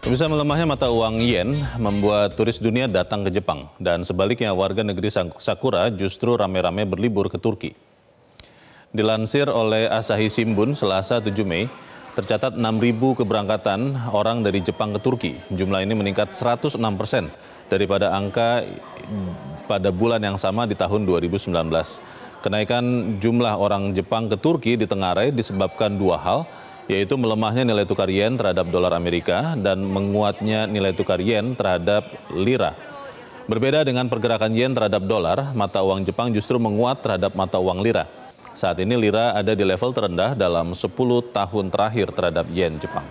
Bisa melemahnya mata uang yen membuat turis dunia datang ke Jepang, dan sebaliknya warga negeri Sakura justru rame-rame berlibur ke Turki. Dilansir oleh Asahi Shimbun Selasa 7 Mei, tercatat 6.000 keberangkatan orang dari Jepang ke Turki. Jumlah ini meningkat 106% daripada angka pada bulan yang sama di tahun 2019. Kenaikan jumlah orang Jepang ke Turki ditengarai disebabkan dua hal, yaitu melemahnya nilai tukar yen terhadap dolar Amerika dan menguatnya nilai tukar yen terhadap lira. Berbeda dengan pergerakan yen terhadap dolar, mata uang Jepang justru menguat terhadap mata uang lira. Saat ini lira ada di level terendah dalam 10 tahun terakhir terhadap yen Jepang.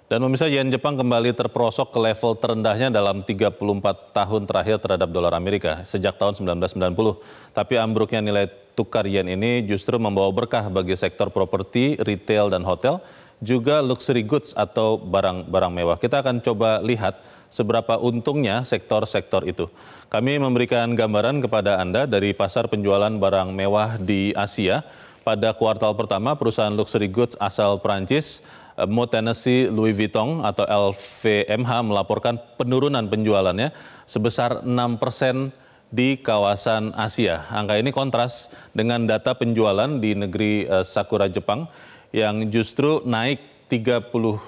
Dan pemirsa, yen Jepang kembali terperosok ke level terendahnya dalam 34 tahun terakhir terhadap dolar Amerika sejak tahun 1990. Tapi ambruknya nilai tukar yen ini justru membawa berkah bagi sektor properti, retail, dan hotel, juga luxury goods atau barang-barang mewah. Kita akan coba lihat seberapa untungnya sektor-sektor itu. Kami memberikan gambaran kepada Anda dari pasar penjualan barang mewah di Asia. Pada kuartal pertama, perusahaan luxury goods asal Prancis, Moet Hennessy Louis Vuitton atau LVMH melaporkan penurunan penjualannya sebesar 6% di kawasan Asia. Angka ini kontras dengan data penjualan di negeri Sakura Jepang yang justru naik 32%.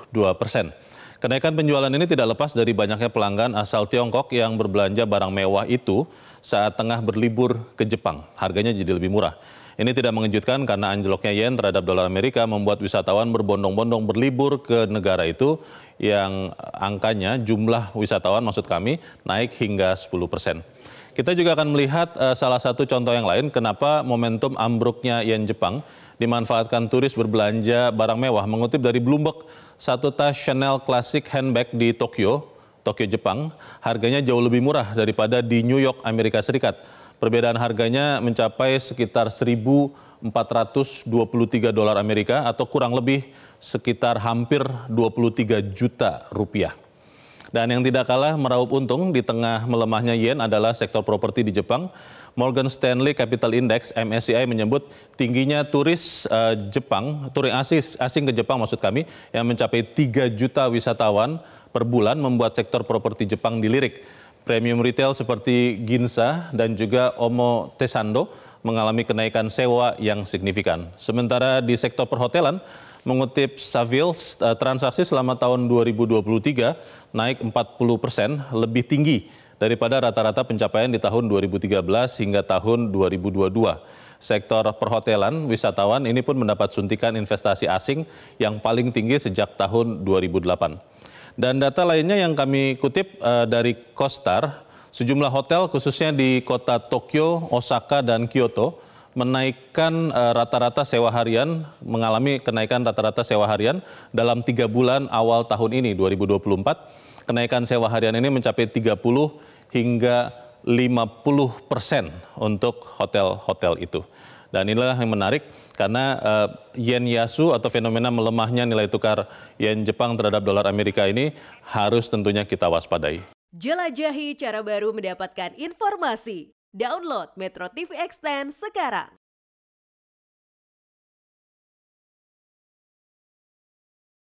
Kenaikan penjualan ini tidak lepas dari banyaknya pelanggan asal Tiongkok yang berbelanja barang mewah itu saat tengah berlibur ke Jepang. Harganya jadi lebih murah. Ini tidak mengejutkan karena anjloknya yen terhadap dolar Amerika membuat wisatawan berbondong-bondong berlibur ke negara itu yang angkanya jumlah wisatawan maksud kami naik hingga 10%. Kita juga akan melihat salah satu contoh yang lain kenapa momentum ambruknya yen Jepang dimanfaatkan turis berbelanja barang mewah. Mengutip dari Bloomberg, satu tas Chanel Classic handbag di Tokyo, Jepang, harganya jauh lebih murah daripada di New York, Amerika Serikat. Perbedaan harganya mencapai sekitar 1.423 dolar Amerika atau kurang lebih sekitar hampir 23 juta rupiah. Dan yang tidak kalah meraup untung di tengah melemahnya yen adalah sektor properti di Jepang. Morgan Stanley Capital Index (MSCI) menyebut tingginya turis asing ke Jepang maksud kami yang mencapai 3 juta wisatawan per bulan membuat sektor properti Jepang dilirik. Premium retail seperti Ginza dan juga Omotesando mengalami kenaikan sewa yang signifikan. Sementara di sektor perhotelan, mengutip Savills, transaksi selama tahun 2023 naik 40%, lebih tinggi daripada rata-rata pencapaian di tahun 2013 hingga tahun 2022. Sektor perhotelan wisatawan ini pun mendapat suntikan investasi asing yang paling tinggi sejak tahun 2008. Dan data lainnya yang kami kutip dari CoStar, sejumlah hotel khususnya di kota Tokyo, Osaka, dan Kyoto menaikkan rata-rata sewa harian, mengalami kenaikan rata-rata sewa harian dalam 3 bulan awal tahun ini, 2024. Kenaikan sewa harian ini mencapai 30 hingga 50% untuk hotel-hotel itu. Dan inilah yang menarik karena yen yasu atau fenomena melemahnya nilai tukar yen Jepang terhadap dolar Amerika ini harus tentunya kita waspadai. Jelajahi cara baru mendapatkan informasi. Download Metro TV Extend sekarang.